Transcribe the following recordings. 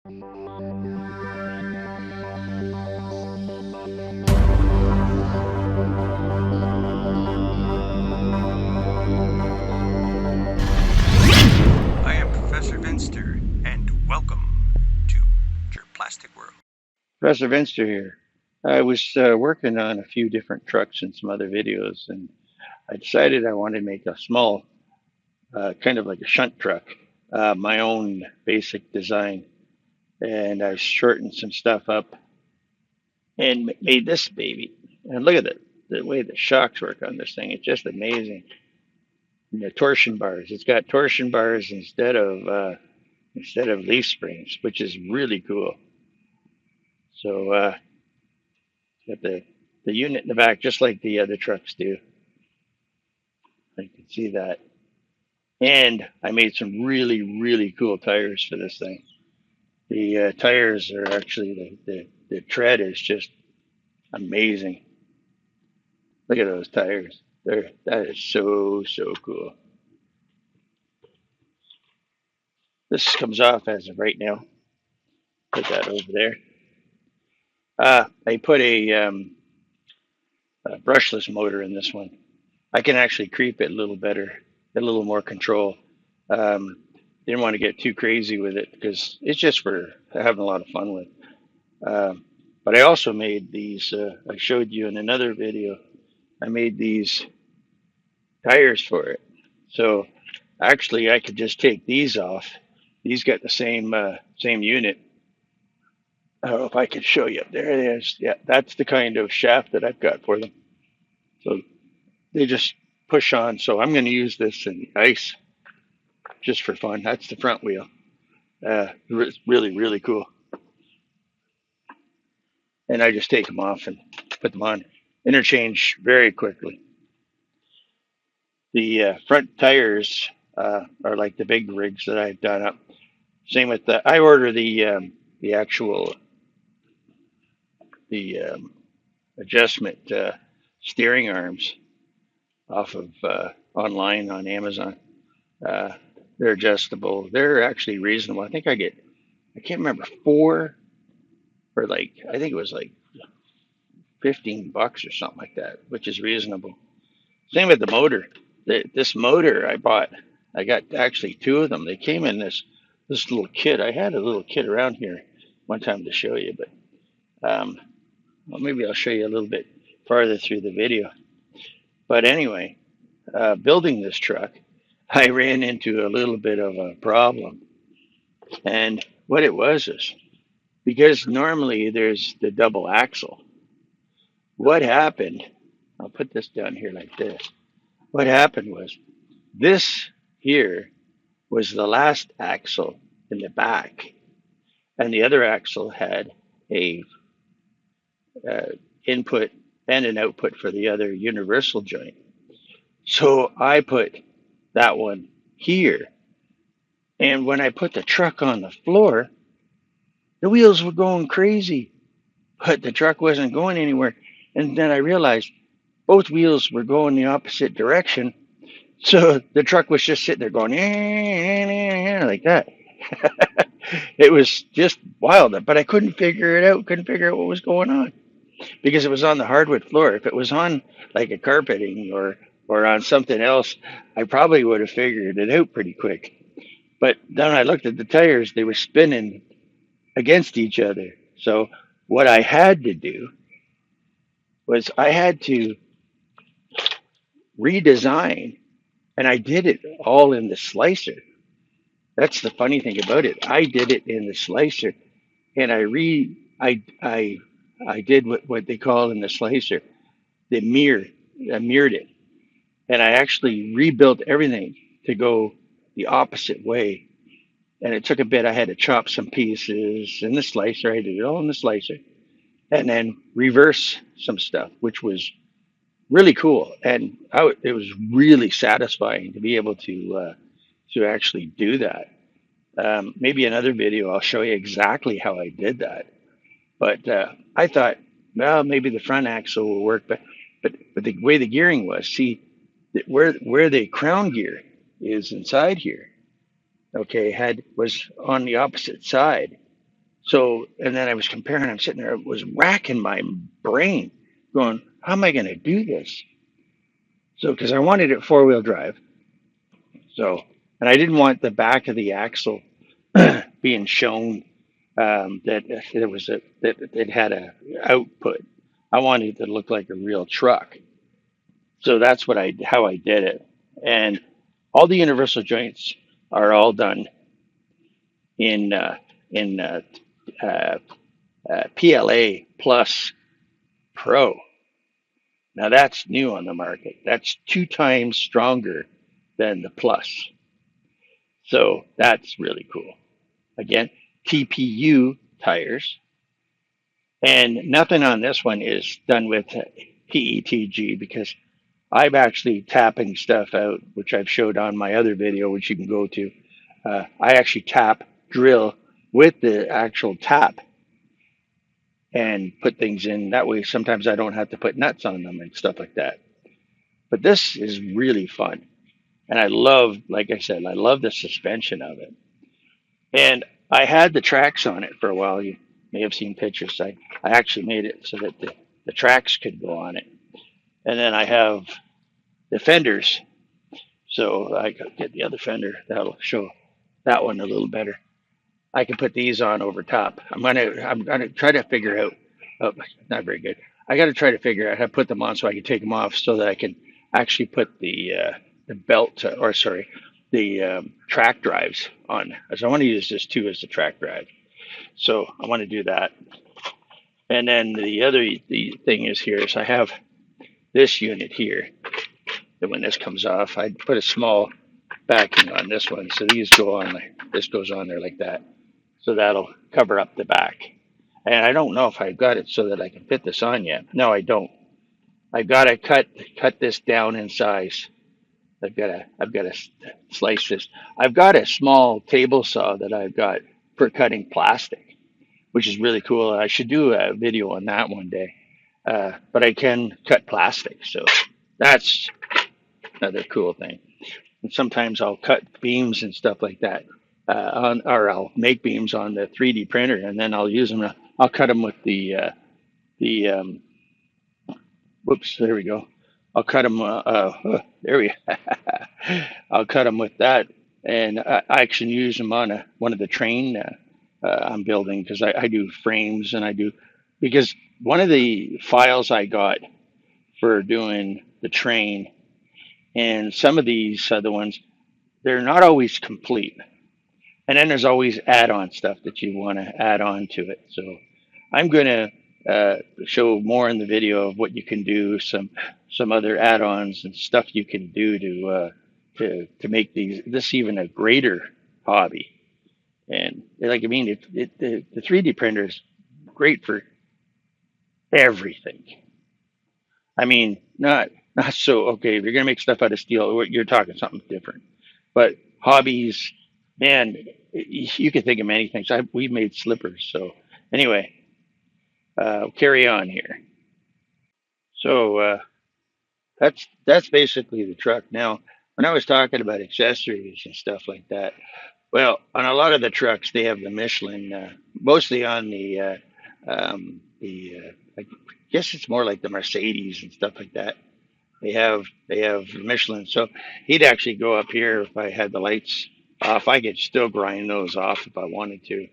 I am Professor Vinster, and welcome to Jurplastic World. Professor Vinster here. I was working on a few different trucks and some other videos, and I decided I wanted to make a small, kind of like a shunt truck, my own basic design. And I shortened some stuff up and made this baby. And look at the way the shocks work on this thing. It's just amazing. And the torsion bars. It's got torsion bars instead of leaf springs, which is really cool. So got the unit in the back, just like the other trucks do. I can see that. And I made some really, really cool tires for this thing. The tires are actually, the tread is just amazing. Look at those tires. That is so, so cool. This comes off as of right now. Put that over there. I put a brushless motor in this one. I can actually creep it a little better, a little more control. Didn't want to get too crazy with it because it's just for having a lot of fun with. But I also made these, I showed you in another video, I made these tires for it. So actually I could just take these off. These got the same unit. I don't know if I could show you. There it is. Yeah, that's the kind of shaft that I've got for them. So they just push on. So I'm going to use this in the ice just for fun. That's the front wheel. Really, really cool. And I just take them off and put them on. Interchange very quickly. The front tires are like the big rigs that I've done up. Same with I order the actual adjustment steering arms off of online on Amazon. They're adjustable. They're actually reasonable. I think I can't remember, 4 for like, I think it was like $15 or something like that, which is reasonable. Same with the motor. This motor I bought, I got actually 2 of them. They came in this little kit. I had a little kit around here one time to show you, but well, maybe I'll show you a little bit farther through the video. But anyway, building this truck, I ran into a little bit of a problem. And what it was is, because normally there's the double axle, what happened, I'll put this down here like this. What happened was, this here was the last axle in the back, and the other axle had a input and an output for the other universal joint. So I put that one here, and when I put the truck on the floor, the wheels were going crazy, but the truck wasn't going anywhere. And then I realized both wheels were going the opposite direction. So the truck was just sitting there going like that. It was just wild, but I couldn't figure it out. Couldn't figure out what was going on because it was on the hardwood floor. If it was on like a carpeting or on something else, I probably would have figured it out pretty quick. But then I looked at the tires; they were spinning against each other. So what I had to do was I had to redesign, and I did it all in the slicer. That's the funny thing about it. I did it in the slicer, and I did what they call in the slicer the mirror. I mirrored it, and I actually rebuilt everything to go the opposite way. And it took a bit. I had to chop some pieces in the slicer. I did it all in the slicer, and then reverse some stuff, which was really cool. And it was really satisfying to be able to actually do that. Maybe another video I'll show you exactly how I did that. But I thought, well, maybe the front axle will work, but the way the gearing was, see, where the crown gear is inside here, okay, was on the opposite side. So, and then I was comparing, I'm sitting there, it was racking my brain going, how am I going to do this? So, because I wanted it four-wheel drive. So, and I didn't want the back of the axle being shown that there was a that it had a output. I wanted it to look like a real truck. So that's what I how I did it. And all the universal joints are all done in uh, PLA Plus Pro. Now that's new on the market. That's two times stronger than the Plus. So that's really cool. Again, TPU tires, and nothing on this one is done with PETG because I'm actually tapping stuff out, which I've showed on my other video, which you can go to. I actually tap drill with the actual tap and put things in. That way, sometimes I don't have to put nuts on them and stuff like that. But this is really fun. And I love, like I said, I love the suspension of it. And I had the tracks on it for a while. You may have seen pictures. I actually made it so that the tracks could go on it. And then I have the fenders. So I could get the other fender. That'll show that one a little better. I can put these on over top. I'm gonna try to figure out. Oh, not very good. I got to try to figure out how to put them on so I can take them off so that I can actually put the belt or sorry the track drives on. As I want to use this too as the track drive. So I want to do that. And then the thing is here is I have this unit here that when this comes off, I put a small backing on this one. So these go on, this goes on there like that. So that'll cover up the back. And I don't know if I've got it so that I can fit this on yet. No, I don't. I've got to cut this down in size. I've got to slice this. I've got a small table saw that I've got for cutting plastic, which is really cool. I should do a video on that one day. But I can cut plastic, so that's another cool thing. And sometimes I'll cut beams and stuff like that or I'll make beams on the 3D printer, and then I'll use them. I'll cut them with the whoops, there we go. I'll cut them. There we. I'll cut them with that, and I can use them on one of the train I'm building because I do frames and I do because one of the files I got for doing the train and some of these other ones they're not always complete. And then there's always add-on stuff that you want to add on to it. So I'm going to show more in the video of what you can do, some other add-ons and stuff you can do to make this even a greater hobby. And like I mean, the 3D printer is great for everything. I mean, not so okay. If you're gonna make stuff out of steel, you're talking something different. But hobbies, man, you can think of many things. We've made slippers. So anyway, carry on here. So that's basically the truck. Now, when I was talking about accessories and stuff like that, well, on a lot of the trucks they have the Michelin, mostly on I guess it's more like the Mercedes and stuff like that. They have Michelin. So he'd actually go up here if I had the lights off. I could still grind those off if I wanted to.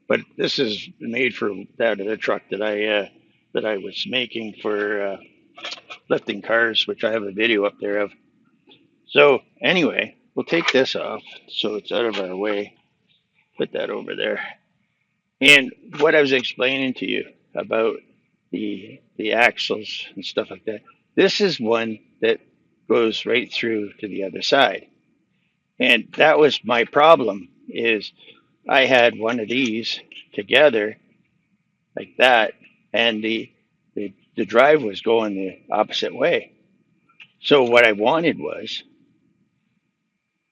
But this is made for that other truck that I was making for lifting cars, which I have a video up there of. So anyway, we'll take this off so it's out of our way. Put that over there. And what I was explaining to you about the axles and stuff like that, this is one that goes right through to the other side. And that was my problem is I had one of these together like that, and the drive was going the opposite way. So what I wanted was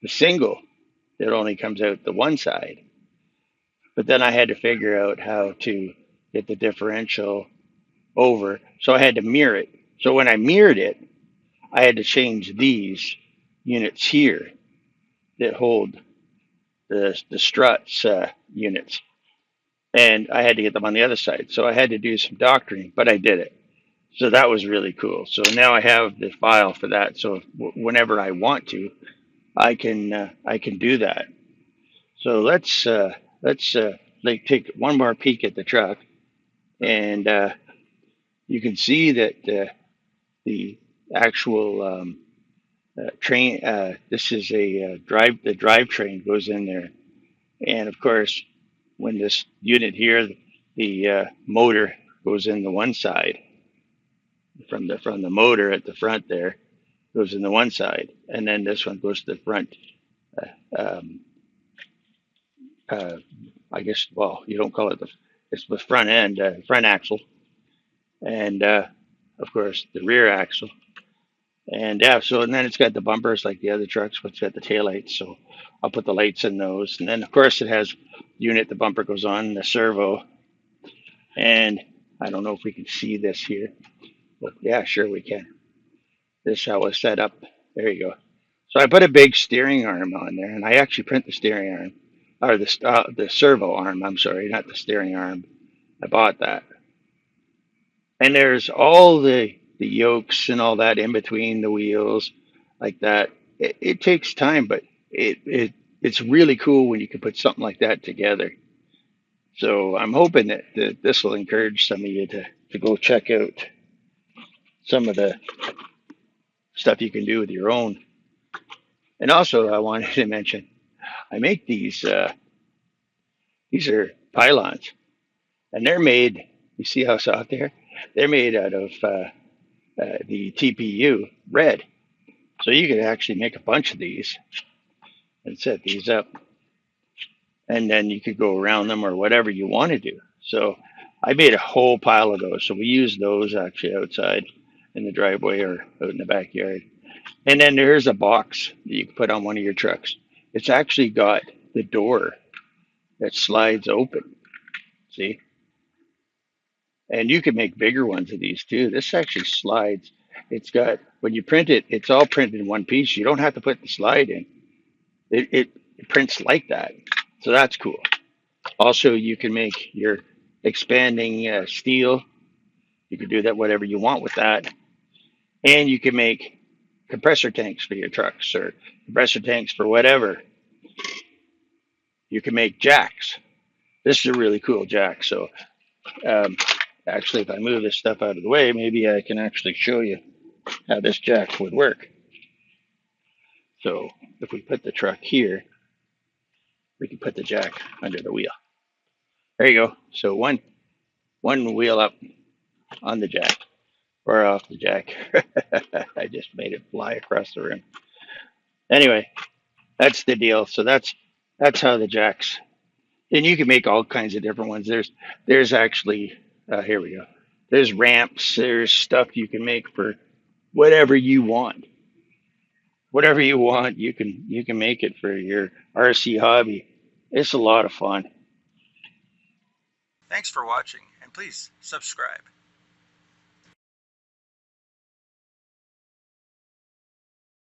the single that only comes out the one side. But then I had to figure out how to get the differential over. So I had to mirror it. So when I mirrored it, I had to change these units here that hold the struts units. and I had to get them on the other side. So I had to do some doctoring, but I did it. So that was really cool. So now I have the file for that. So whenever I want to, I can do that. So let's like take one more peek at the truck, and you can see that the actual train. This is a drive. The drivetrain goes in there, and of course, when this unit here, the motor goes in the one side from the motor at the front there goes in the one side, and then this one goes to the front. Um, uh, I guess, well, you don't call it it's the front end, front axle, and of course the rear axle. And yeah, so and then it's got the bumpers like the other trucks, but it's got the taillights. So I'll put the lights in those, and then of course it has unit. The bumper goes on the servo, and I don't know if we can see this here, but yeah, sure we can. This is how it's set up. There you go. So I put a big steering arm on there, and I actually print the steering arm, or the servo arm. I'm sorry, not the steering arm. I bought that, and there's all the yokes and all that in between the wheels, like that. It takes time, but it's really cool when you can put something like that together. So I'm hoping that this will encourage some of you to go check out some of the stuff you can do with your own. And also, I wanted to mention I make these. These are pylons, and they're made. You see how soft they are? They're made out of the TPU red. So you can actually make a bunch of these and set these up, and then you could go around them or whatever you want to do. So I made a whole pile of those. So we use those actually outside in the driveway or out in the backyard. And then there's a box that you can put on one of your trucks. It's actually got the door that slides open. See? And you can make bigger ones of these too. This actually slides. It's got, when you print it, it's all printed in one piece. You don't have to put the slide in. It prints like that. So that's cool. Also, you can make your expanding steel. You can do that whatever you want with that. And you can make compressor tanks for your trucks or compressor tanks for whatever. You can make jacks. This is a really cool jack. So um, actually, if I move this stuff out of the way, maybe I can actually show you how this jack would work. So if we put the truck here, we can put the jack under the wheel. There you go. So one wheel up on the jack or off the jack. I just made it fly across the room. Anyway, that's the deal. So that's how the jacks. And you can make all kinds of different ones. There's actually here we go. There's ramps. There's stuff you can make for whatever you want. Whatever you want, you can make it for your RC hobby. It's a lot of fun. Thanks for watching, and please subscribe.